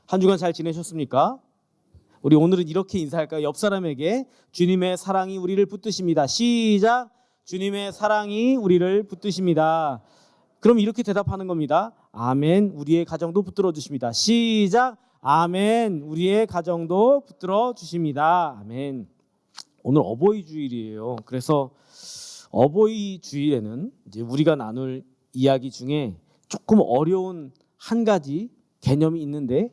한 주간 잘 지내셨습니까? 우리 오늘은 이렇게 인사할까요? 옆 사람에게 주님의 사랑이 우리를 붙드십니다. 시작. 주님의 사랑이 우리를 붙드십니다. 그럼 이렇게 대답하는 겁니다. 아멘. 우리의 가정도 붙들어 주십니다. 시작. 아멘. 우리의 가정도 붙들어 주십니다. 아멘. 오늘 어버이 주일이에요. 그래서 어버이 주일에는 이제 우리가 나눌 이야기 중에 조금 어려운 한 가지 개념이 있는데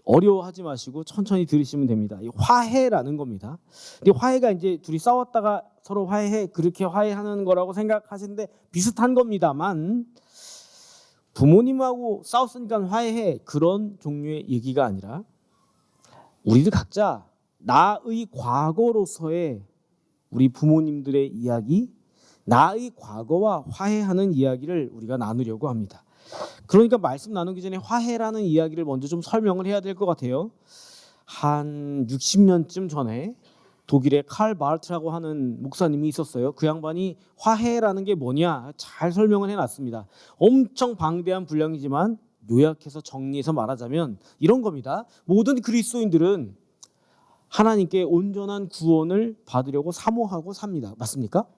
어려워하지 마시고 천천히 들으시면 됩니다. 이 화해라는 겁니다. 근데 화해가 이제 둘이 싸웠다가 서로 화해해 그렇게 화해하는 거라고 생각하시는데 비슷한 겁니다만 부모님하고 싸웠으니까 화해해 그런 종류의 얘기가 아니라 우리들 각자 나의 과거로서의 우리 부모님들의 이야기, 나의 과거와 화해하는 이야기를 우리가 나누려고 합니다. 그러니까 말씀 나누기 전에 화해라는 이야기를 먼저 좀 설명을 해야 될 것 같아요. 한 60년쯤 전에 독일의 칼 바르트라고 하는 목사님이 있었어요. 그 양반이 화해라는 게 뭐냐 잘 설명을 해놨습니다. 엄청 방대한 분량이지만 요약해서 정리해서 말하자면 이런 겁니다. 모든 그리스도인들은 하나님께 온전한 구원을 받으려고 사모하고 삽니다. 맞습니까?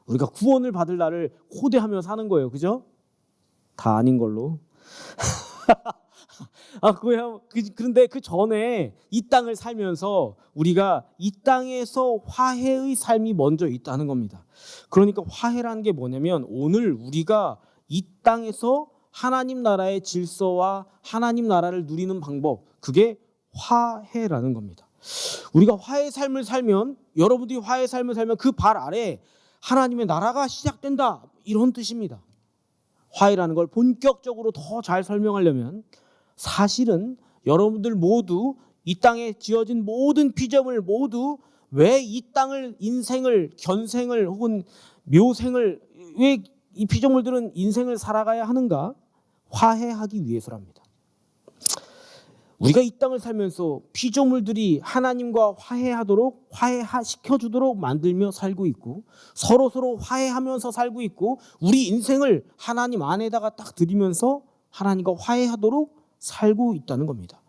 우리가 구원을 받을 날을 호대하며 사는 거예요. 그죠? 다 아닌 걸로. 그런데 그 전에 이 땅을 살면서 우리가 이 땅에서 화해의 삶이 먼저 있다는 겁니다. 그러니까 화해라는 게 뭐냐면 오늘 우리가 이 땅에서 하나님 나라의 질서와 하나님 나라를 누리는 방법, 그게 화해라는 겁니다. 우리가 화해의 삶을 살면, 여러분들이 화해의 삶을 살면 그 발 아래 하나님의 나라가 시작된다, 이런 뜻입니다. 화해라는 걸 본격적으로 더 잘 설명하려면 사실은 여러분들 모두 이 땅에 지어진 모든 피조물 모두 왜 이 땅을 인생을 견생을 혹은 묘생을 왜 이 피조물들은 인생을 살아가야 하는가? 화해하기 위해서랍니다. 우리가 이 땅을 살면서 피조물들이 하나님과 화해하도록 화해시켜주도록 만들며 살고 있고 서로 화해하면서 살고 있고 우리 인생을 하나님 안에다가 딱 들이면서 하나님과 화해하도록 살고 있다는 겁니다.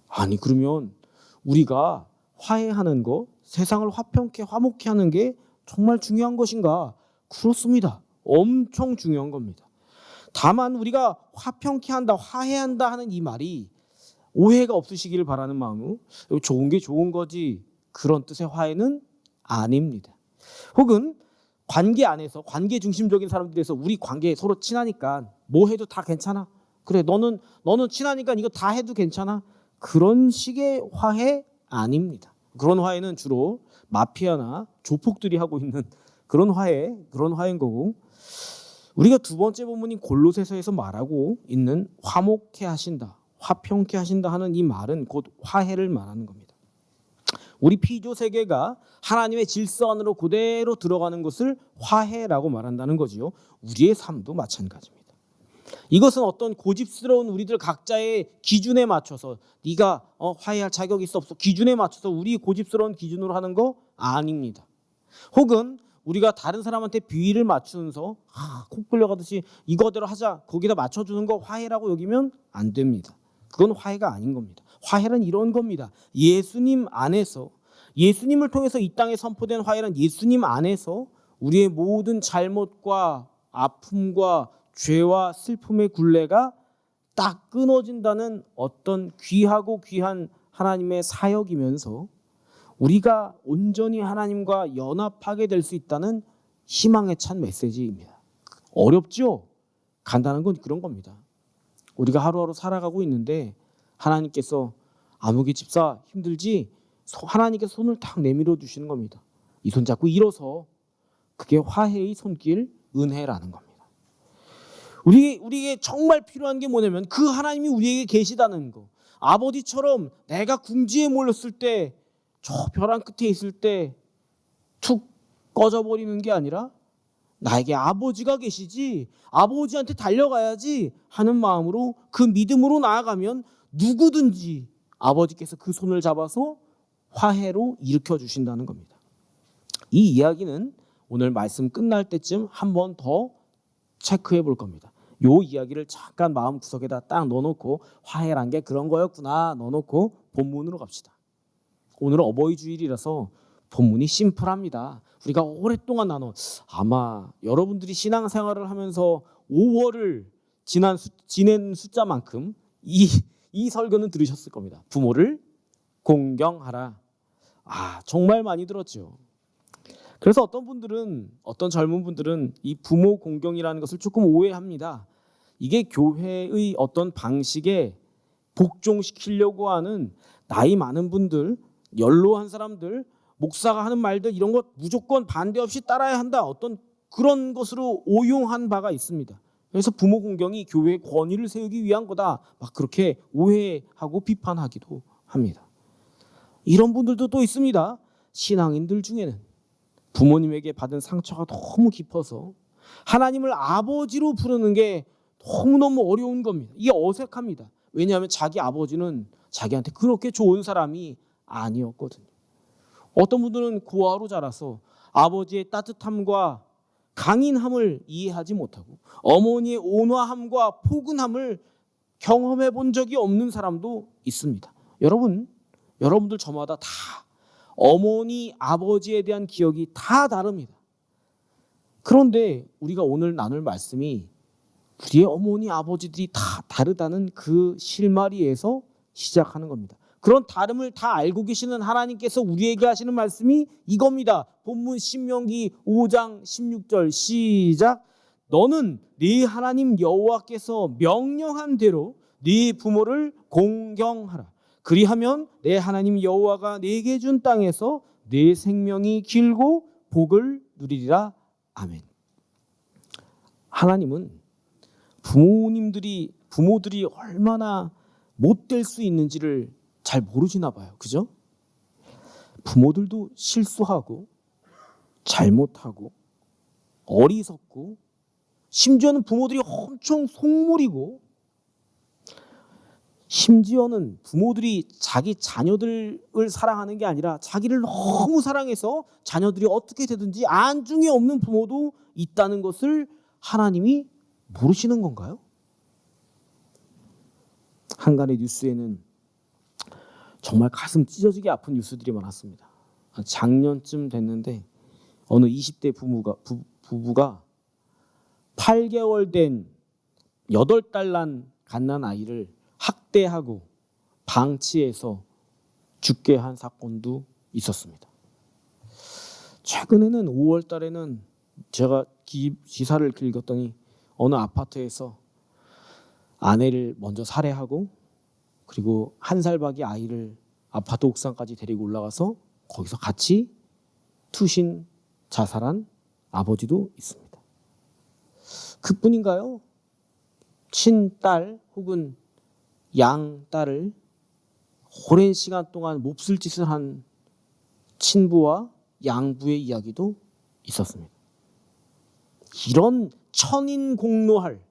아니 그러면 우리가 화해하는 거, 세상을 화평케 화목케 하는 게 정말 중요한 것인가? 그렇습니다. 엄청 중요한 겁니다. 다만 우리가 화평케 한다, 화해한다 하는 이 말이 오해가 없으시기를 바라는 마음으로 좋은 게 좋은 거지 그런 뜻의 화해는 아닙니다. 혹은 관계 안에서 관계 중심적인 사람들에서 우리 관계 서로 친하니까 뭐 해도 다 괜찮아. 그래 너는 친하니까 이거 다 해도 괜찮아. 그런 식의 화해 아닙니다. 그런 화해는 주로 마피아나 조폭들이 하고 있는 그런 화해인 거고 우리가 두 번째 본문인 골로새서에서 말하고 있는 화목케 하신다, 화평케 하신다 하는 이 말은 곧 화해를 말하는 겁니다. 우리 피조 세계가 하나님의 질서 안으로 그대로 들어가는 것을 화해라고 말한다는 거지요. 우리의 삶도 마찬가지입니다. 이것은 어떤 고집스러운 우리들 각자의 기준에 맞춰서 네가 화해할 자격이 있어 없어 기준에 맞춰서 우리 고집스러운 기준으로 하는 거 아닙니다. 혹은 우리가 다른 사람한테 비위를 맞추면서 콕 끌려가듯이 이거대로 하자 거기다 맞춰주는 거 화해라고 여기면 안 됩니다. 그건 화해가 아닌 겁니다. 화해는 이런 겁니다. 예수님 안에서 예수님을 통해서 이 땅에 선포된 화해는 예수님 안에서 우리의 모든 잘못과 아픔과 죄와 슬픔의 굴레가 딱 끊어진다는 어떤 귀하고 귀한 하나님의 사역이면서 우리가 온전히 하나님과 연합하게 될 수 있다는 희망에 찬 메시지입니다. 어렵죠? 간단한 건 그런 겁니다. 우리가 하루하루 살아가고 있는데 하나님께서 아무개 집사 힘들지? 하나님께서 손을 탁 내밀어 주시는 겁니다. 이 손 잡고 일어서. 그게 화해의 손길, 은혜라는 겁니다. 우리에게 정말 필요한 게 뭐냐면 그 하나님이 우리에게 계시다는 거. 아버지처럼 내가 궁지에 몰렸을 때 저 벼랑 끝에 있을 때 툭 꺼져버리는 게 아니라 나에게 아버지가 계시지 아버지한테 달려가야지 하는 마음으로 그 믿음으로 나아가면 누구든지 아버지께서 그 손을 잡아서 화해로 일으켜 주신다는 겁니다. 이 이야기는 오늘 말씀 끝날 때쯤 한 번 더 체크해 볼 겁니다. 요 이야기를 잠깐 마음 구석에다 딱 넣어놓고 화해란 게 그런 거였구나 넣어놓고 본문으로 갑시다. 오늘 어버이 주일이라서 본문이 심플합니다. 우리가 오랫동안 아마 여러분들이 신앙생활을 하면서 5월을 지낸 숫자만큼 이 설교는 들으셨을 겁니다. 부모를 공경하라. 정말 많이 들었죠. 그래서 어떤 젊은 분들은 이 부모 공경이라는 것을 조금 오해합니다. 이게 교회의 어떤 방식에 복종시키려고 하는 나이 많은 분들, 연로한 사람들, 목사가 하는 말들 이런 것 무조건 반대 없이 따라야 한다. 어떤 그런 것으로 오용한 바가 있습니다. 그래서 부모 공경이 교회의 권위를 세우기 위한 거다. 막 그렇게 오해하고 비판하기도 합니다. 이런 분들도 또 있습니다. 신앙인들 중에는 부모님에게 받은 상처가 너무 깊어서 하나님을 아버지로 부르는 게 너무너무 어려운 겁니다. 이게 어색합니다. 왜냐하면 자기 아버지는 자기한테 그렇게 좋은 사람이 아니었거든요. 어떤 분들은 고아로 자라서 아버지의 따뜻함과 강인함을 이해하지 못하고 어머니의 온화함과 포근함을 경험해 본 적이 없는 사람도 있습니다. 여러분들 저마다 다 어머니, 아버지에 대한 기억이 다 다릅니다. 그런데 우리가 오늘 나눌 말씀이 우리의 어머니, 아버지들이 다 다르다는 그 실마리에서 시작하는 겁니다. 그런 다름을 다 알고 계시는 하나님께서 우리에게 하시는 말씀이 이겁니다. 본문 신명기 5장 16절 시작. 너는 네 하나님 여호와께서 명령한 대로 네 부모를 공경하라. 그리하면 내 하나님 여호와가 네게 준 땅에서 네 생명이 길고 복을 누리리라. 아멘. 하나님은 부모들이 얼마나 못될 수 있는지를 잘 모르시나 봐요. 그죠? 부모들도 실수하고 잘못하고 어리석고 심지어는 부모들이 엄청 속물이고 심지어는 부모들이 자기 자녀들을 사랑하는 게 아니라 자기를 너무 사랑해서 자녀들이 어떻게 되든지 안중에 없는 부모도 있다는 것을 하나님이 모르시는 건가요? 한간의 뉴스에는 정말 가슴 찢어지게 아픈 뉴스들이 많았습니다. 작년쯤 됐는데 어느 20대 부부가 8개월 된 8달 난 갓난 아이를 학대하고 방치해서 죽게 한 사건도 있었습니다. 최근에는 5월 달에는 제가 기사를 읽었더니 어느 아파트에서 아내를 먼저 살해하고 그리고 1살박이 아이를 아파트 옥상까지 데리고 올라가서 거기서 같이 투신 자살한 아버지도 있습니다. 그뿐인가요? 친딸 혹은 양딸을 오랜 시간 동안 몹쓸 짓을 한 친부와 양부의 이야기도 있었습니다. 이런 천인공노할,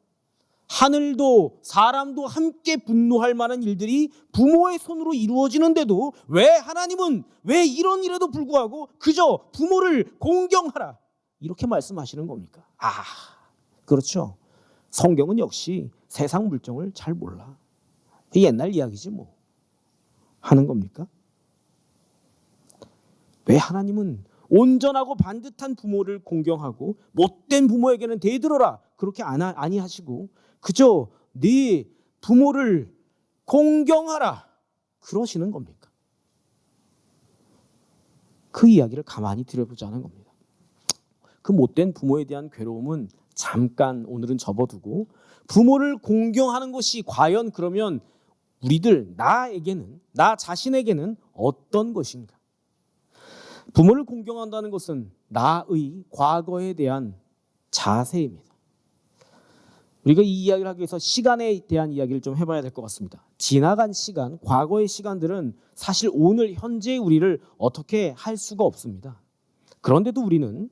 하늘도 사람도 함께 분노할 만한 일들이 부모의 손으로 이루어지는데도 왜 하나님은 왜 이런 일에도 불구하고 그저 부모를 공경하라 이렇게 말씀하시는 겁니까? 그렇죠. 성경은 역시 세상 물정을 잘 몰라. 옛날 이야기지 뭐 하는 겁니까? 왜 하나님은 온전하고 반듯한 부모를 공경하고 못된 부모에게는 대들어라 그렇게 아니하시고 그저 네 부모를 공경하라 그러시는 겁니까? 그 이야기를 가만히 들여보자는 겁니다. 그 못된 부모에 대한 괴로움은 잠깐 오늘은 접어두고 부모를 공경하는 것이 과연 그러면 나 자신에게는 어떤 것인가? 부모를 공경한다는 것은 나의 과거에 대한 자세입니다. 우리가 이 이야기를 하기 위해서 시간에 대한 이야기를 좀 해봐야 될 것 같습니다. 지나간 시간, 과거의 시간들은 사실 오늘 현재의 우리를 어떻게 할 수가 없습니다. 그런데도 우리는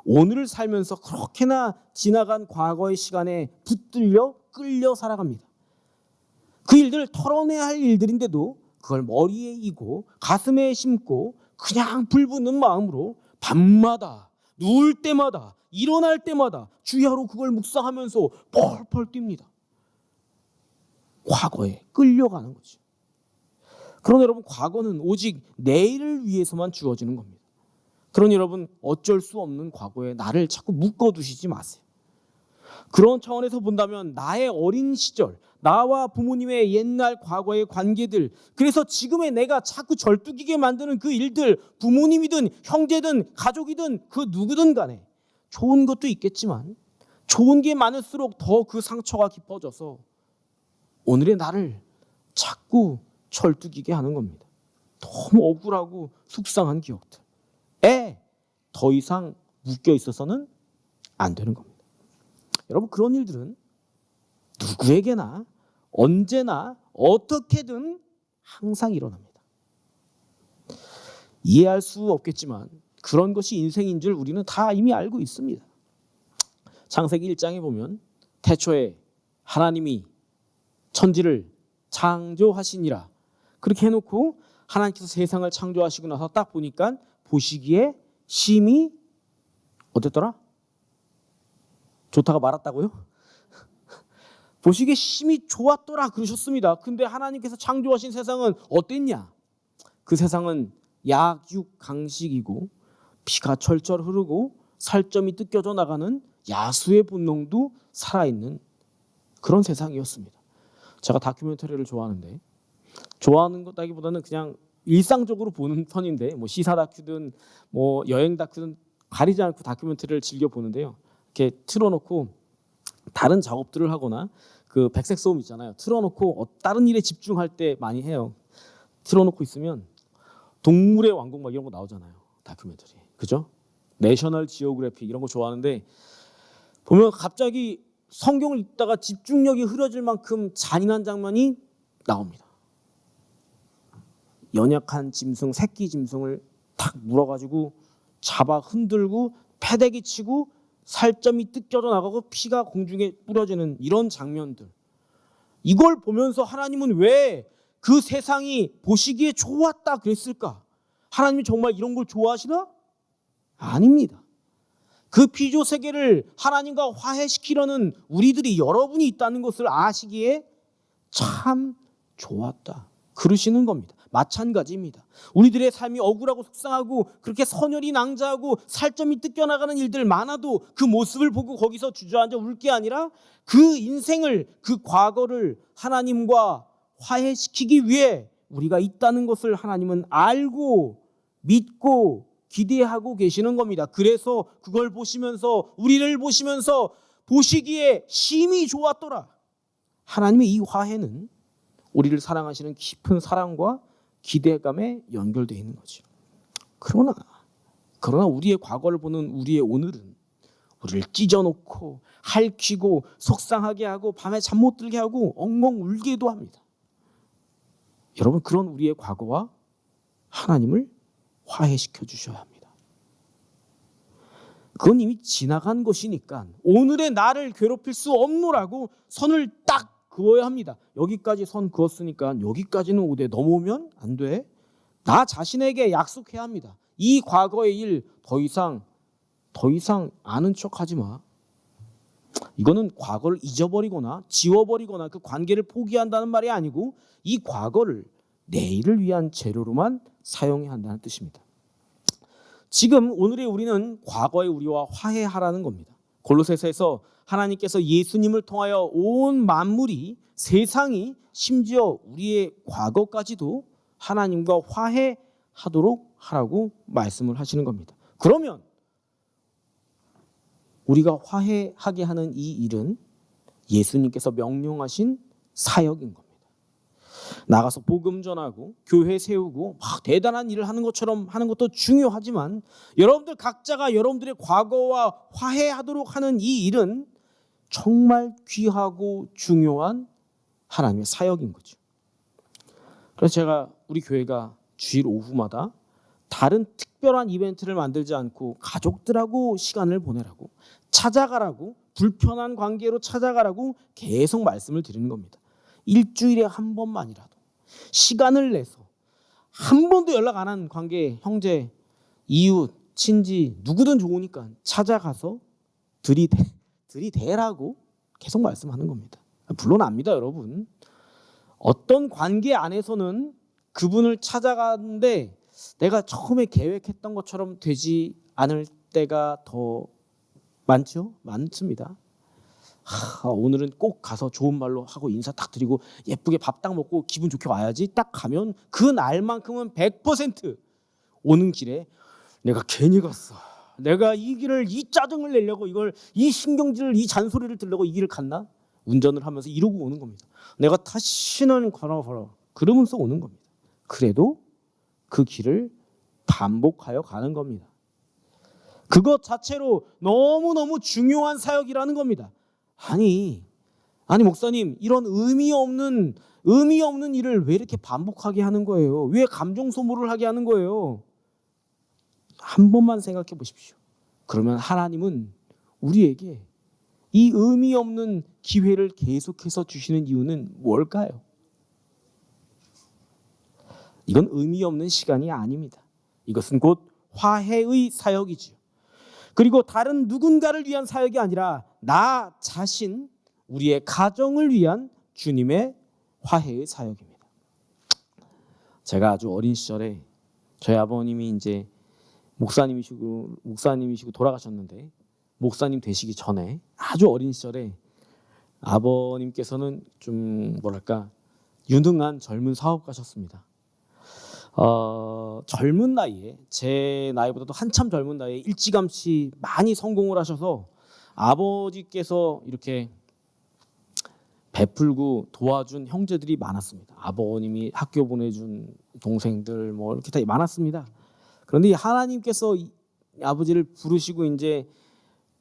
오늘을 살면서 그렇게나 지나간 과거의 시간에 붙들려 끌려 살아갑니다. 그 일들을 털어내야 할 일들인데도 그걸 머리에 이고 가슴에 심고 그냥 불붙는 마음으로 밤마다 누울 때마다 일어날 때마다 주야로 그걸 묵상하면서 펄펄 뜁니다. 과거에 끌려가는 거죠. 그러나 여러분, 과거는 오직 내일을 위해서만 주어지는 겁니다. 그러니 여러분, 어쩔 수 없는 과거에 나를 자꾸 묶어두시지 마세요. 그런 차원에서 본다면 나의 어린 시절, 나와 부모님의 옛날 과거의 관계들, 그래서 지금의 내가 자꾸 절뚝이게 만드는 그 일들, 부모님이든 형제든 가족이든 그 누구든 간에 좋은 것도 있겠지만 좋은 게 많을수록 더 그 상처가 깊어져서 오늘의 나를 자꾸 절뚝이게 하는 겁니다. 너무 억울하고 속상한 기억들에 더 이상 묶여 있어서는 안 되는 겁니다. 여러분, 그런 일들은 누구에게나 언제나 어떻게든 항상 일어납니다. 이해할 수 없겠지만 그런 것이 인생인 줄 우리는 다 이미 알고 있습니다. 창세기 1장에 보면 태초에 하나님이 천지를 창조하시니라 그렇게 해놓고 하나님께서 세상을 창조하시고 나서 딱 보니까 보시기에 심히 어땠더라? 좋다가 말았다고요? 보시기에 심히 좋았더라 그러셨습니다. 근데 하나님께서 창조하신 세상은 어땠냐? 그 세상은 약육강식이고 피가 철철 흐르고 살점이 뜯겨져 나가는 야수의 본능도 살아있는 그런 세상이었습니다. 제가 다큐멘터리를 좋아하는데, 좋아하는 것다기보다는 그냥 일상적으로 보는 편인데, 뭐 시사 다큐든 뭐 여행 다큐든 가리지 않고 다큐멘터리를 즐겨 보는데요. 이렇게 틀어놓고 다른 작업들을 하거나 그 백색 소음 있잖아요. 틀어놓고 다른 일에 집중할 때 많이 해요. 틀어놓고 있으면 동물의 왕국 막 이런 거 나오잖아요. 다큐멘터리, 그죠? 내셔널 지오그래픽 이런 거 좋아하는데 보면 갑자기 성경을 읽다가 집중력이 흐려질 만큼 잔인한 장면이 나옵니다. 연약한 짐승, 새끼 짐승을 탁 물어가지고 잡아 흔들고 패대기 치고 살점이 뜯겨져 나가고 피가 공중에 뿌려지는 이런 장면들. 이걸 보면서 하나님은 왜 그 세상이 보시기에 좋았다 그랬을까? 하나님이 정말 이런 걸 좋아하시나? 아닙니다. 그 피조 세계를 하나님과 화해시키려는 우리들이 여러분이 있다는 것을 아시기에 참 좋았다 그러시는 겁니다. 마찬가지입니다. 우리들의 삶이 억울하고 속상하고 그렇게 선혈이 낭자하고 살점이 뜯겨나가는 일들 많아도 그 모습을 보고 거기서 주저앉아 울 게 아니라 그 인생을, 그 과거를 하나님과 화해시키기 위해 우리가 있다는 것을 하나님은 알고 믿고 기대하고 계시는 겁니다. 그래서 그걸 보시면서, 우리를 보시면서 보시기에 심히 좋았더라. 하나님의 이 화해는 우리를 사랑하시는 깊은 사랑과 기대감에 연결되어 있는 거죠. 그러나 우리의 과거를 보는 우리의 오늘은 우리를 찢어놓고 핥히고 속상하게 하고 밤에 잠 못 들게 하고 엉엉 울게도 합니다. 여러분, 그런 우리의 과거와 하나님을 화해시켜 주셔야 합니다. 그건 이미 지나간 것이니까 오늘의 나를 괴롭힐 수 없노라고 선을 딱 그어야 합니다. 여기까지 선 그었으니까 여기까지는 오되 넘어오면 안 돼. 나 자신에게 약속해야 합니다. 이 과거의 일 더 이상 아는 척하지 마. 이거는 과거를 잊어버리거나 지워버리거나 그 관계를 포기한다는 말이 아니고 이 과거를 내일을 위한 재료로만 사용해야 한다는 뜻입니다. 지금 오늘의 우리는 과거의 우리와 화해하라는 겁니다. 골로새서에서 하나님께서 예수님을 통하여 온 만물이, 세상이, 심지어 우리의 과거까지도 하나님과 화해하도록 하라고 말씀을 하시는 겁니다. 그러면 우리가 화해하게 하는 이 일은 예수님께서 명령하신 사역인 겁니다. 나가서 복음 전하고 교회 세우고 막 대단한 일을 하는 것처럼 하는 것도 중요하지만 여러분들 각자가 여러분들의 과거와 화해하도록 하는 이 일은 정말 귀하고 중요한 하나님의 사역인 거죠. 그래서 제가 우리 교회가 주일 오후마다 다른 특별한 이벤트를 만들지 않고 가족들하고 시간을 보내라고, 찾아가라고, 불편한 관계로 찾아가라고 계속 말씀을 드리는 겁니다. 일주일에 한 번만이라도 시간을 내서 한 번도 연락 안 한 관계, 형제, 이웃, 친지 누구든 좋으니까 찾아가서 들이대라고 계속 말씀하는 겁니다. 물론 압니다, 여러분. 어떤 관계 안에서는 그분을 찾아가는데 내가 처음에 계획했던 것처럼 되지 않을 때가 더 많죠? 많습니다. 오늘은 꼭 가서 좋은 말로 하고 인사 딱 드리고 예쁘게 밥 딱 먹고 기분 좋게 와야지. 딱 가면 그 날만큼은 100% 오는 길에 내가 괜히 갔어. 내가 이 길을 이 짜증을 내려고 이 신경질을 이 잔소리를 들려고 이 길을 갔나? 운전을 하면서 이러고 오는 겁니다. 내가 다시는 걸어보라 그러면서 오는 겁니다. 그래도 그 길을 반복하여 가는 겁니다. 그것 자체로 너무너무 중요한 사역이라는 겁니다. 아니 목사님, 이런 의미 없는 일을 왜 이렇게 반복하게 하는 거예요? 왜 감정 소모를 하게 하는 거예요? 한 번만 생각해 보십시오. 그러면 하나님은 우리에게 이 의미 없는 기회를 계속해서 주시는 이유는 뭘까요? 이건 의미 없는 시간이 아닙니다. 이것은 곧 화해의 사역이지요. 그리고 다른 누군가를 위한 사역이 아니라 나 자신, 우리의 가정을 위한 주님의 화해의 사역입니다. 제가 아주 어린 시절에 저희 아버님이 이제 목사님이시고 돌아가셨는데, 목사님 되시기 전에 아주 어린 시절에 아버님께서는 좀 유능한 젊은 사업가셨습니다. 젊은 나이에, 제 나이보다도 한참 젊은 나이에 일찌감치 많이 성공을 하셔서 아버지께서 이렇게 베풀고 도와준 형제들이 많았습니다. 아버님이 학교 보내준 동생들 이렇게 다 많았습니다. 그런데 하나님께서 아버지를 부르시고 이제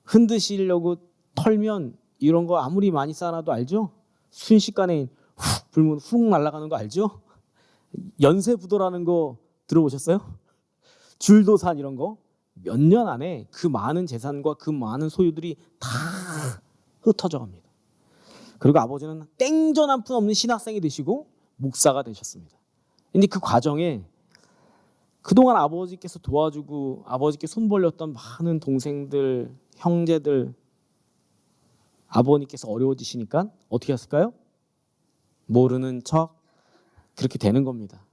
흔드시려고 털면 이런 거 아무리 많이 쌓아놔도 알죠? 순식간에 훅 불면 훅 날아가는 거 알죠? 연쇄부도라는 거 들어보셨어요? 줄도산 이런 거 몇 년 안에 그 많은 재산과 그 많은 소유들이 다 흩어져 갑니다. 그리고 아버지는 땡전 한 푼 없는 신학생이 되시고 목사가 되셨습니다. 근데 그 과정에 그동안 아버지께서 도와주고 아버지께 손 벌렸던 많은 동생들, 형제들, 아버님께서 어려워지시니까 어떻게 했을까요? 모르는 척 그렇게 되는 겁니다.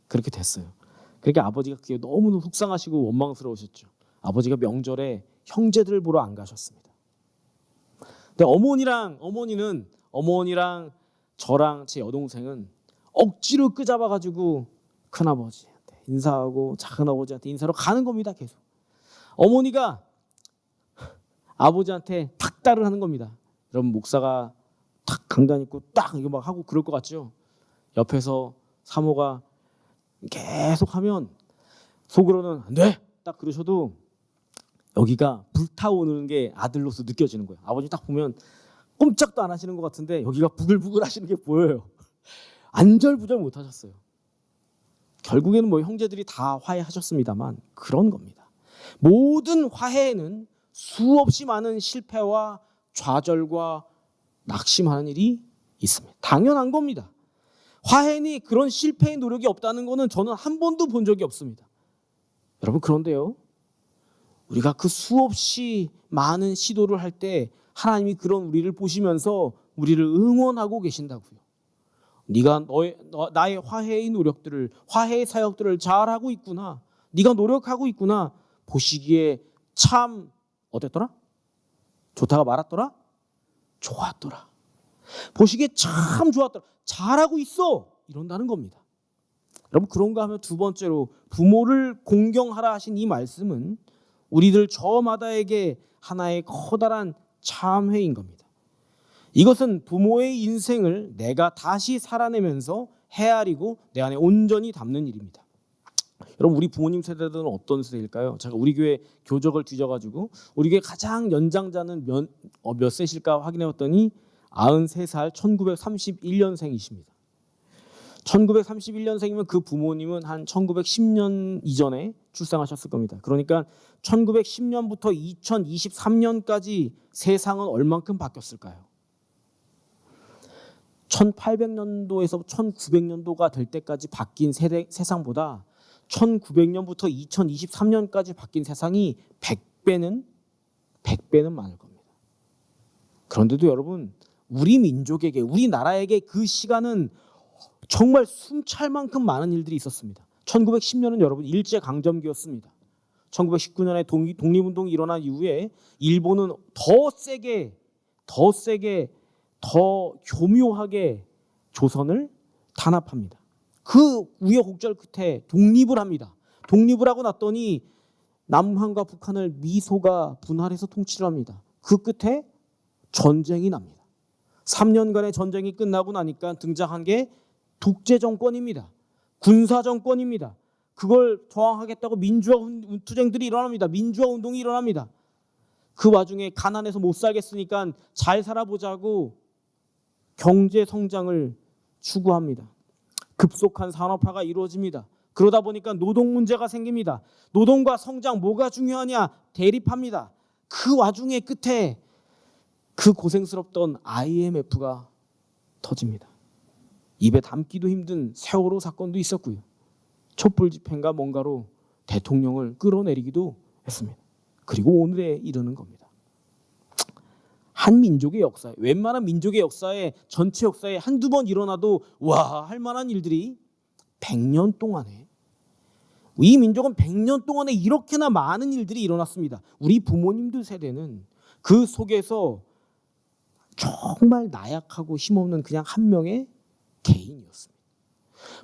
그렇게 됐어요. 그러니까 아버지가 그게 너무너무 속상하시고 원망스러우셨죠. 아버지가 명절에 형제들 보러 안 가셨습니다. 근데 어머니랑 저랑 제 여동생은 억지로 끄잡아가지고 큰아버지한테 인사하고 작은아버지한테 인사로 가는 겁니다. 계속. 어머니가 아버지한테 탁달을 하는 겁니다. 여러분, 목사가 탁 강단 있고 딱 이거 막 하고 그럴 것 같죠? 옆에서 사모가 계속 하면 속으로는 안 돼! 딱 그러셔도 여기가 불타오르는 게 아들로서 느껴지는 거예요. 아버지 딱 보면 꼼짝도 안 하시는 것 같은데 여기가 부글부글 하시는 게 보여요. 안절부절 못 하셨어요. 결국에는 형제들이 다 화해하셨습니다만 그런 겁니다. 모든 화해에는 수없이 많은 실패와 좌절과 낙심하는 일이 있습니다. 당연한 겁니다. 화해니 그런 실패의 노력이 없다는 것은 저는 한 번도 본 적이 없습니다. 여러분, 그런데요, 우리가 그 수없이 많은 시도를 할 때 하나님이 그런 우리를 보시면서 우리를 응원하고 계신다고요. 네가 나의 화해의 노력들을, 화해의 사역들을 잘하고 있구나, 네가 노력하고 있구나, 보시기에 참 어땠더라? 좋다가 말았더라? 좋았더라. 보시기에 참 좋았더라. 잘하고 있어. 이런다는 겁니다. 여러분, 그런가 하면 두 번째로 부모를 공경하라 하신 이 말씀은 우리들 저마다에게 하나의 커다란 참회인 겁니다. 이것은 부모의 인생을 내가 다시 살아내면서 헤아리고 내 안에 온전히 담는 일입니다. 여러분, 우리 부모님 세대들은 어떤 세대일까요? 제가 우리 교회 교적을 뒤져가지고 우리 교회 가장 연장자는 몇 세실까 확인해봤더니 93살 1931년생이십니다. 1931년생이면 그 부모님은 한 1910년 이전에 출생하셨을 겁니다. 그러니까 1910년부터 2023년까지 세상은 얼만큼 바뀌었을까요? 1800년도에서 1900년도가 될 때까지 바뀐 세상보다 1900년부터 2023년까지 바뀐 세상이 100배는 100배는 많을 겁니다. 그런데도 여러분, 우리 민족에게, 우리나라에게 그 시간은 정말 숨찰 만큼 많은 일들이 있었습니다. 1910년은 여러분 일제강점기였습니다. 1919년에 독립운동이 일어난 이후에 일본은 더 세게, 더 교묘하게 조선을 탄압합니다. 그 우여곡절 끝에 독립을 합니다. 독립을 하고 났더니 남한과 북한을 미소가 분할해서 통치를 합니다. 그 끝에 전쟁이 납니다. 3년간의 전쟁이 끝나고 나니까 등장한 게 독재 정권입니다. 군사 정권입니다. 그걸 저항하겠다고 민주화 투쟁들이 일어납니다. 민주화 운동이 일어납니다. 그 와중에 가난해서 못 살겠으니까 잘 살아보자고 경제 성장을 추구합니다. 급속한 산업화가 이루어집니다. 그러다 보니까 노동 문제가 생깁니다. 노동과 성장 뭐가 중요하냐? 대립합니다. 그 와중에 끝에 그 고생스럽던 IMF가 터집니다. 입에 담기도 힘든 세월호 사건도 있었고요. 촛불 집회인가 뭔가로 대통령을 끌어내리기도 했습니다. 그리고 오늘에 이르는 겁니다. 한 민족의 역사에, 웬만한 민족의 역사에, 전체 역사에 한두 번 일어나도 와 할 만한 일들이 100년 동안에, 이 민족은 100년 동안에 이렇게나 많은 일들이 일어났습니다. 우리 부모님들 세대는 그 속에서 정말 나약하고 힘없는 그냥 한 명의 개인이었습니다.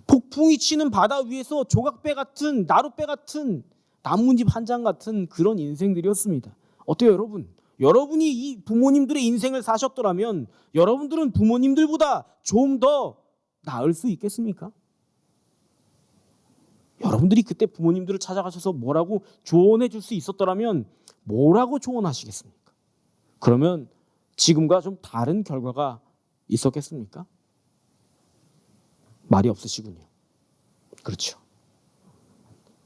폭풍이 치는 바다 위에서 조각배 같은, 나룻배 같은, 나뭇잎 한 장 같은 그런 인생들이었습니다. 어때요 여러분? 여러분이 이 부모님들의 인생을 사셨더라면 여러분들은 부모님들보다 좀 더 나을 수 있겠습니까? 여러분들이 그때 부모님들을 찾아가셔서 뭐라고 조언해 줄 수 있었더라면 뭐라고 조언하시겠습니까? 그러면 지금과 좀 다른 결과가 있었겠습니까? 말이 없으시군요. 그렇죠.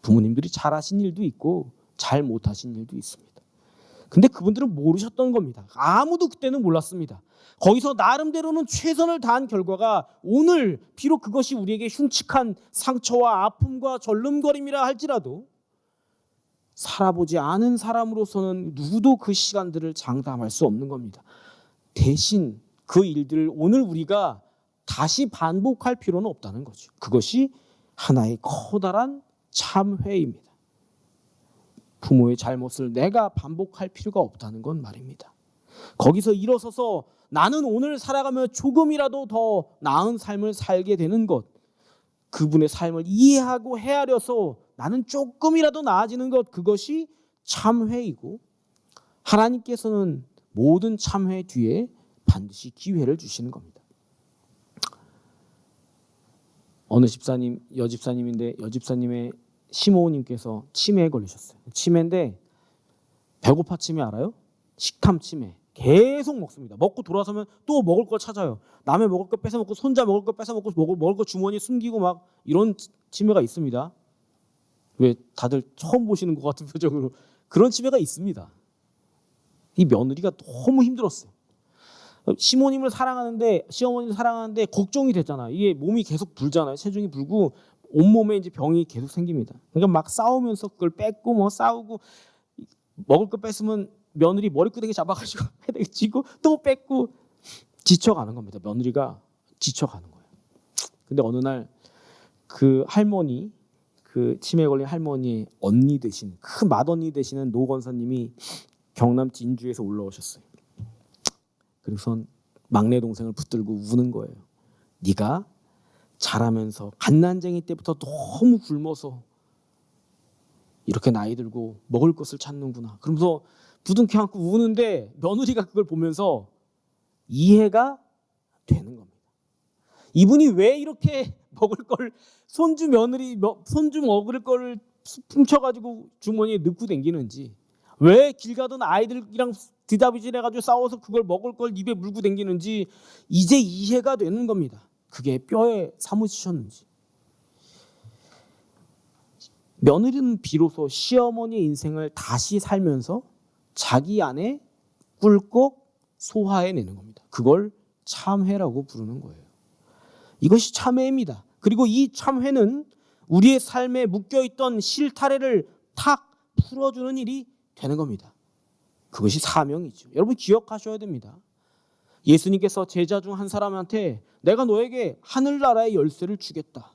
부모님들이 잘하신 일도 있고 잘 못하신 일도 있습니다. 근데 그분들은 모르셨던 겁니다. 아무도 그때는 몰랐습니다. 거기서 나름대로는 최선을 다한 결과가 오늘 비록 그것이 우리에게 흉측한 상처와 아픔과 절름거림이라 할지라도 살아보지 않은 사람으로서는 누구도 그 시간들을 장담할 수 없는 겁니다. 대신 그 일들을 오늘 우리가 다시 반복할 필요는 없다는 거죠. 그것이 하나의 커다란 참회입니다. 부모의 잘못을 내가 반복할 필요가 없다는 건 말입니다. 거기서 일어서서 나는 오늘 살아가며 조금이라도 더 나은 삶을 살게 되는 것, 그분의 삶을 이해하고 헤아려서 나는 조금이라도 나아지는 것, 그것이 참회이고 하나님께서는 모든 참회 뒤에 반드시 기회를 주시는 겁니다. 어느 집사님, 여집사님인데 여집사님의 시모님께서 치매에 걸리셨어요. 치매인데 배고파 치매 알아요? 식탐 치매. 계속 먹습니다. 먹고 돌아서면 또 먹을 걸 찾아요. 남의 먹을 거 뺏어 먹고 손자 먹을 거 뺏어 먹고 먹을 거 주머니에 숨기고 막 이런 치매가 있습니다. 왜 다들 처음 보시는 것 같은 표정으로 그런 치매가 있습니다. 이 며느리가 너무 힘들었어요. 시모님을 사랑하는데 시어머니를 사랑하는데 걱정이 됐잖아. 이게 몸이 계속 불잖아요. 체중이 불고 온몸에 이제 병이 계속 생깁니다. 그러니까 막 싸우면서 그걸 뺏고 뭐 싸우고 먹을 거 뺏으면 며느리 머리끄댕이 잡아가지고 헤딩 치고 또 뺏고 지쳐가는 겁니다. 며느리가 지쳐가는 거예요. 근데 어느 날 그 할머니, 그 치매에 걸린 할머니의 언니 되신 큰 맏언니 되시는 노 권사님이 경남 진주에서 올라오셨어요. 그리고선 막내 동생을 붙들고 우는 거예요. 네가 자라면서 갓난쟁이 때부터 너무 굶어서 이렇게 나이 들고 먹을 것을 찾는구나. 그러면서 부둥켜 안고 우는데 며느리가 그걸 보면서 이해가 되는 겁니다. 이분이 왜 이렇게 먹을 걸 손주 먹을 걸 훔쳐가지고 주머니에 넣고 댕기는지, 왜 길 가던 아이들이랑 뒤다비질 해가지고 싸워서 그걸 먹을 걸 입에 물고 댕기는지 이제 이해가 되는 겁니다. 그게 뼈에 사무치셨는지. 며느리는 비로소 시어머니의 인생을 다시 살면서 자기 안에 꿀꺽 소화해내는 겁니다. 그걸 참회라고 부르는 거예요. 이것이 참회입니다. 그리고 이 참회는 우리의 삶에 묶여있던 실타래를 탁 풀어주는 일이 되는 겁니다. 그것이 사명이죠. 여러분 기억하셔야 됩니다. 예수님께서 제자 중 한 사람한테 내가 너에게 하늘나라의 열쇠를 주겠다.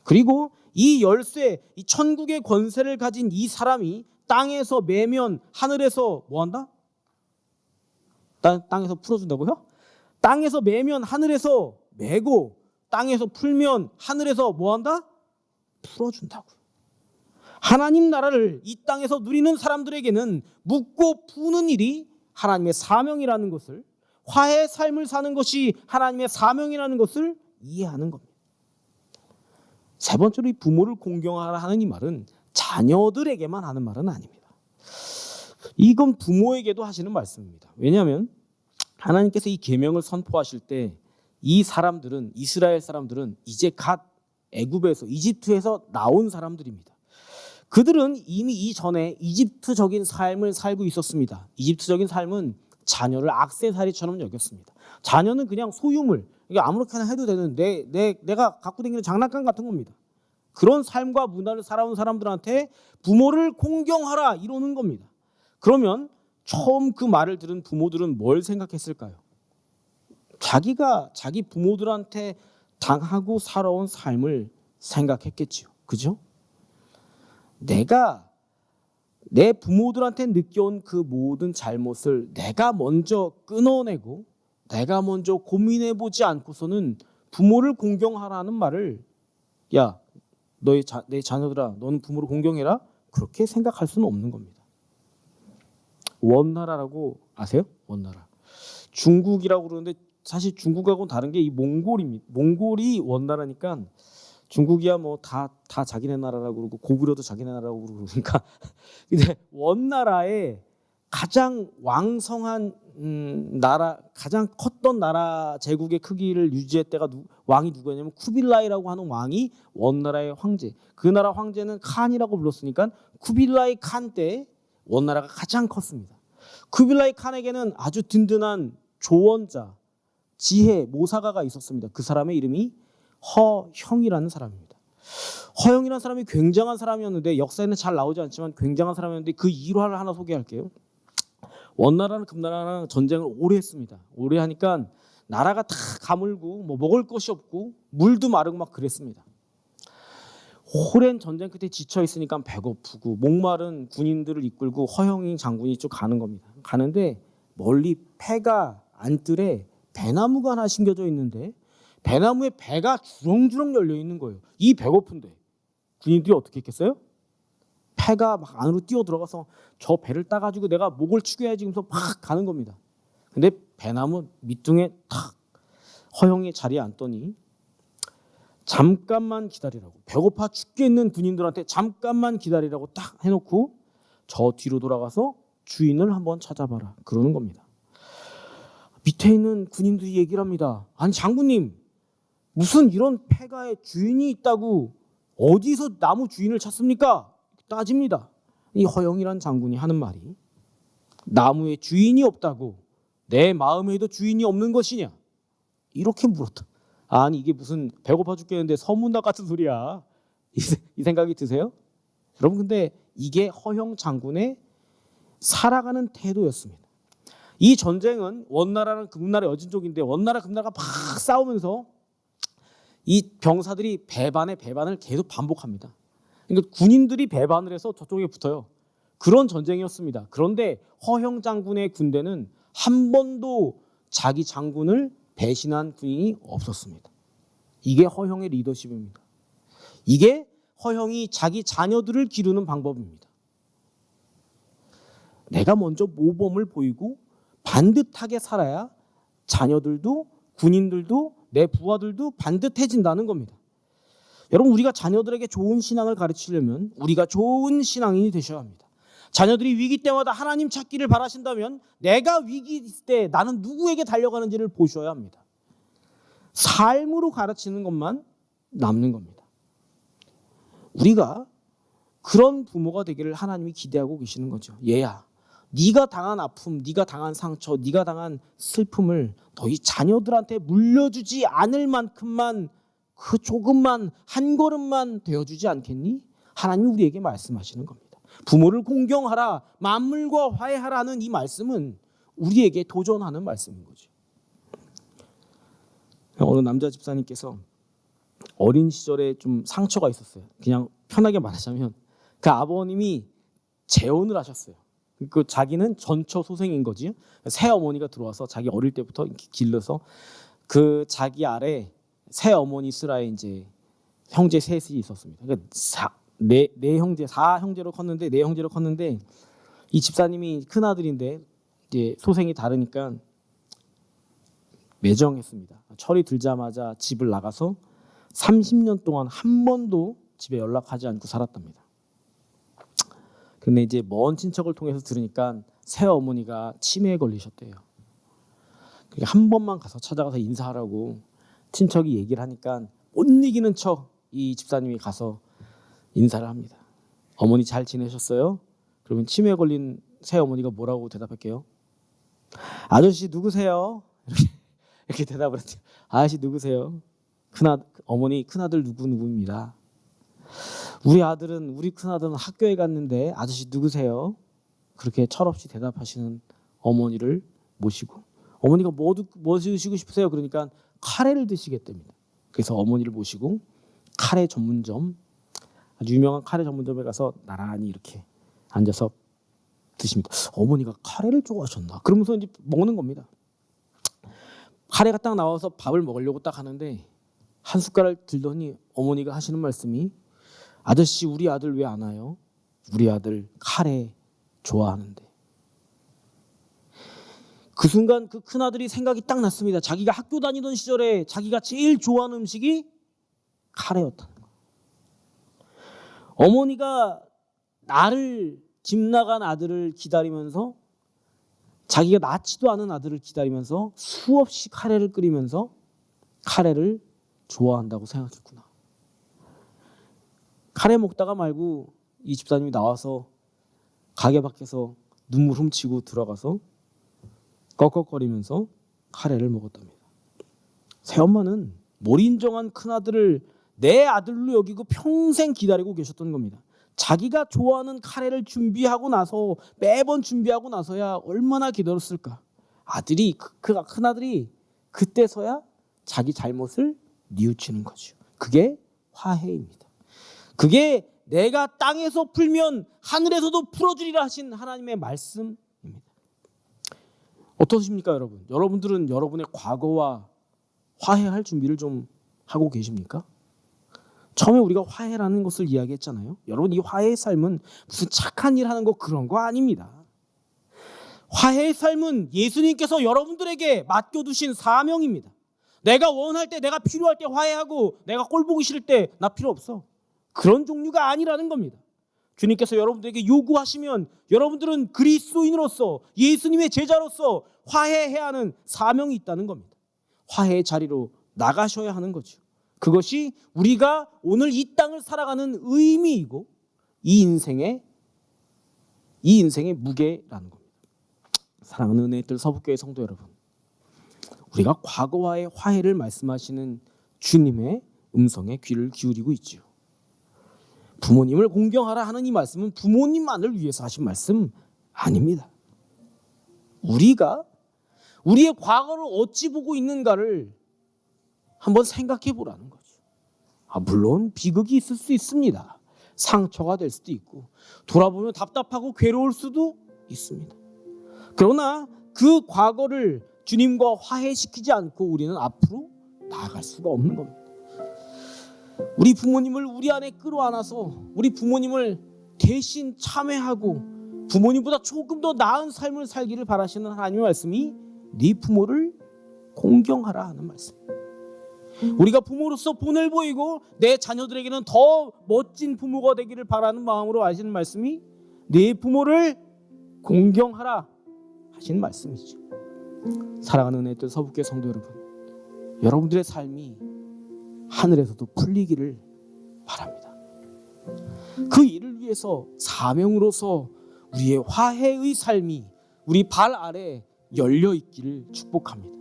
그리고 이 열쇠, 이 천국의 권세를 가진 이 사람이 땅에서 매면 하늘에서 뭐한다? 땅에서 풀어준다고요? 땅에서 매면 하늘에서 매고 땅에서 풀면 하늘에서 뭐한다? 풀어준다고요. 하나님 나라를 이 땅에서 누리는 사람들에게는 묻고 푸는 일이 하나님의 사명이라는 것을, 화해의 삶을 사는 것이 하나님의 사명이라는 것을 이해하는 겁니다. 세 번째로 이 부모를 공경하라 하는 이 말은 자녀들에게만 하는 말은 아닙니다. 이건 부모에게도 하시는 말씀입니다. 왜냐하면 하나님께서 이 계명을 선포하실 때 이 사람들은, 이스라엘 사람들은 이제 갓 애굽에서, 이집트에서 나온 사람들입니다. 그들은 이미 이전에 이집트적인 삶을 살고 있었습니다. 이집트적인 삶은 자녀를 액세서리처럼 여겼습니다. 자녀는 그냥 소유물, 이게 아무렇게나 해도 되는 내가 갖고 다니는 장난감 같은 겁니다. 그런 삶과 문화를 살아온 사람들한테 부모를 공경하라 이러는 겁니다. 그러면 처음 그 말을 들은 부모들은 뭘 생각했을까요? 자기가 자기 부모들한테 당하고 살아온 삶을 생각했겠지요. 그죠? 내가 내 부모들한테 느껴온 그 모든 잘못을 내가 먼저 끊어내고 내가 먼저 고민해보지 않고서는 부모를 공경하라는 말을, 야, 내 자녀들아, 너는 부모를 공경해라, 그렇게 생각할 수는 없는 겁니다. 원나라라고 아세요? 원나라. 중국이라고 그러는데 사실 중국하고는 다른 게 이 몽골입니다. 몽골이 원나라니까 중국이야 뭐 다 자기네 나라라고 그러고 고구려도 자기네 나라라고 그러고 그러니까 근데 원나라의 가장 왕성한 나라, 가장 컸던 나라 제국의 크기를 유지할 때가 왕이 누구였냐면 쿠빌라이라고 하는 왕이 원나라의 황제. 그 나라 황제는 칸이라고 불렀으니까 쿠빌라이 칸 때 원나라가 가장 컸습니다. 쿠빌라이 칸에게는 아주 든든한 조언자, 지혜, 모사가가 있었습니다. 그 사람의 이름이 허형이라는 사람입니다. 허형이라는 사람이 굉장한 사람이었는데, 역사에는 잘 나오지 않지만 굉장한 사람이었는데, 그 일화를 하나 소개할게요. 원나라는 금나라랑 전쟁을 오래 했습니다. 오래 하니까 나라가 다 가물고 뭐 먹을 것이 없고 물도 마르고 막 그랬습니다. 오랜 전쟁 끝에 지쳐 있으니까 배고프고 목마른 군인들을 이끌고 허영이 장군이 쭉 가는 겁니다. 가는데 멀리 패가 안뜰에 배나무가 하나 심겨져 있는데 배나무에 배가 주렁주렁 열려 있는 거예요. 이 배고픈데 군인들이 어떻게 했겠어요? 패가 막 안으로 뛰어 들어가서 저 배를 따가지고 내가 목을 축여야지 하면서 막 가는 겁니다. 근데 배나무 밑둥에 탁 허영의 자리에 앉더니 잠깐만 기다리라고, 배고파 죽겠는 군인들한테 잠깐만 기다리라고 딱 해놓고 저 뒤로 돌아가서 주인을 한번 찾아봐라 그러는 겁니다. 밑에 있는 군인들이 얘기를 합니다. 아니 장군님, 무슨 이런 폐가에 주인이 있다고 어디서 나무 주인을 찾습니까? 따집니다. 이 허영이란 장군이 하는 말이, 나무에 주인이 없다고 내 마음에도 주인이 없는 것이냐, 이렇게 물었다. 아니 이게 무슨 배고파 죽겠는데 서문답 같은 소리야, 이 생각이 드세요? 여러분, 근데 이게 허영 장군의 살아가는 태도였습니다. 이 전쟁은 원나라랑 금나라 여진족인데 원나라 금나라가 막 싸우면서 이 병사들이 배반을 계속 반복합니다. 그러니까 군인들이 배반을 해서 저쪽에 붙어요. 그런 전쟁이었습니다. 그런데 허영 장군의 군대는 한 번도 자기 장군을 배신한 군인이 없었습니다. 이게 허영의 리더십입니다. 이게 허영이 자기 자녀들을 기르는 방법입니다. 내가 먼저 모범을 보이고 반듯하게 살아야 자녀들도 군인들도 내 부하들도 반듯해진다는 겁니다. 여러분, 우리가 자녀들에게 좋은 신앙을 가르치려면 우리가 좋은 신앙인이 되셔야 합니다. 자녀들이 위기 때마다 하나님 찾기를 바라신다면 내가 위기 있을 때 나는 누구에게 달려가는지를 보셔야 합니다. 삶으로 가르치는 것만 남는 겁니다. 우리가 그런 부모가 되기를 하나님이 기대하고 계시는 거죠. 얘야, 네가 당한 아픔, 네가 당한 상처, 네가 당한 슬픔을 너희 자녀들한테 물려주지 않을 만큼만, 그 조금만 한 걸음만 되어주지 않겠니? 하나님이 우리에게 말씀하시는 겁니다. 부모를 공경하라, 만물과 화해하라는 이 말씀은 우리에게 도전하는 말씀인 거죠. 어느 남자 집사님께서 어린 시절에 좀 상처가 있었어요. 그냥 편하게 말하자면 그 아버님이 재혼을 하셨어요. 그 자기는 전처소생인 거지. 새어머니가 들어와서 자기 어릴 때부터 이렇게 길러서 그 자기 아래 새어머니 슬하에 이제 형제 셋이 있었습니다. 그러니까 네 형제, 4형제로 컸는데 네 형제로 컸는데 이 집사님이 큰 아들인데 이제 소생이 다르니까 매정했습니다. 철이 들자마자 집을 나가서 30년 동안 한 번도 집에 연락하지 않고 살았답니다. 근데 이제 먼 친척을 통해서 들으니까 새어머니가 치매에 걸리셨대요. 그러니까 한 번만 가서 찾아가서 인사하라고 친척이 얘기를 하니까 못 이기는 척 이 집사님이 가서 인사를 합니다. 어머니 잘 지내셨어요? 그러면 치매에 걸린 새어머니가 뭐라고 대답할게요? 아저씨 누구세요? 이렇게 대답을 했죠. 아저씨 누구세요? 어머니 큰아들 누구입니다. 우리 큰아들은 학교에 갔는데 아저씨 누구세요? 그렇게 철없이 대답하시는 어머니를 모시고 어머니가 뭐 드시고 싶으세요? 그러니까 카레를 드시겠답니다. 그래서 어머니를 모시고 카레 전문점, 아주 유명한 카레 전문점에 가서 나란히 이렇게 앉아서 드십니다. 어머니가 카레를 좋아하셨나? 그러면서 이제 먹는 겁니다. 카레가 딱 나와서 밥을 먹으려고 딱 하는데 한 숟가락을 들더니 어머니가 하시는 말씀이 아저씨 우리 아들 왜 안 와요? 우리 아들 카레 좋아하는데. 그 순간 그 큰아들이 생각이 딱 났습니다. 자기가 학교 다니던 시절에 자기가 제일 좋아하는 음식이 카레였다는 거예요. 어머니가 집 나간 아들을 기다리면서 자기가 낳지도 않은 아들을 기다리면서 수없이 카레를 끓이면서 카레를 좋아한다고 생각했구나. 카레 먹다가 말고 이 집사님이 나와서 가게 밖에서 눈물 훔치고 들어가서 꺽꺽거리면서 카레를 먹었답니다. 새엄마는 몰인정한 큰아들을 내 아들로 여기고 평생 기다리고 계셨던 겁니다. 자기가 좋아하는 카레를 준비하고 나서 매번 준비하고 나서야 얼마나 기다렸을까. 큰아들이 그때서야 자기 잘못을 뉘우치는 거죠. 그게 화해입니다. 그게 내가 땅에서 풀면 하늘에서도 풀어주리라 하신 하나님의 말씀입니다. 어떠십니까 여러분? 여러분들은 여러분의 과거와 화해할 준비를 좀 하고 계십니까? 처음에 우리가 화해라는 것을 이야기했잖아요. 여러분 이 화해의 삶은 무슨 착한 일 하는 거 그런 거 아닙니다. 화해의 삶은 예수님께서 여러분들에게 맡겨두신 사명입니다. 내가 원할 때 내가 필요할 때 화해하고 내가 꼴 보기 싫을 때 나 필요 없어. 그런 종류가 아니라는 겁니다. 주님께서 여러분들에게 요구하시면 여러분들은 그리스도인으로서 예수님의 제자로서 화해해야 하는 사명이 있다는 겁니다. 화해의 자리로 나가셔야 하는 거죠. 그것이 우리가 오늘 이 땅을 살아가는 의미이고 이 인생의 무게라는 겁니다. 사랑하는 은혜의 서북교회 성도 여러분, 우리가 과거와의 화해를 말씀하시는 주님의 음성에 귀를 기울이고 있지요. 부모님을 공경하라 하는 이 말씀은 부모님만을 위해서 하신 말씀 아닙니다. 우리가 우리의 과거를 어찌 보고 있는가를 한번 생각해 보라는 거죠. 물론 비극이 있을 수 있습니다. 상처가 될 수도 있고 돌아보면 답답하고 괴로울 수도 있습니다. 그러나 그 과거를 주님과 화해시키지 않고 우리는 앞으로 나아갈 수가 없는 겁니다. 우리 부모님을 우리 안에 끌어안아서 우리 부모님을 대신 참회하고 부모님보다 조금 더 나은 삶을 살기를 바라시는 하나님의 말씀이 네 부모를 공경하라 하는 말씀. 우리가 부모로서 본을 보이고 내 자녀들에게는 더 멋진 부모가 되기를 바라는 마음으로 하시는 말씀이 네 부모를 공경하라 하시는 말씀이죠. 사랑하는 은혜의 서북교회 성도 여러분, 여러분들의 삶이 하늘에서도 풀리기를 바랍니다. 그 일을 위해서 사명으로서 우리의 화해의 삶이 우리 발 아래 열려 있기를 축복합니다.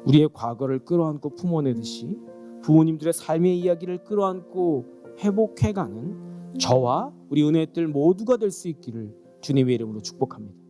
우리의 과거를 끌어안고 품어내듯이 부모님들의 삶의 이야기를 끌어안고 회복해가는 저와 우리 은혜들 모두가 될 수 있기를 주님의 이름으로 축복합니다.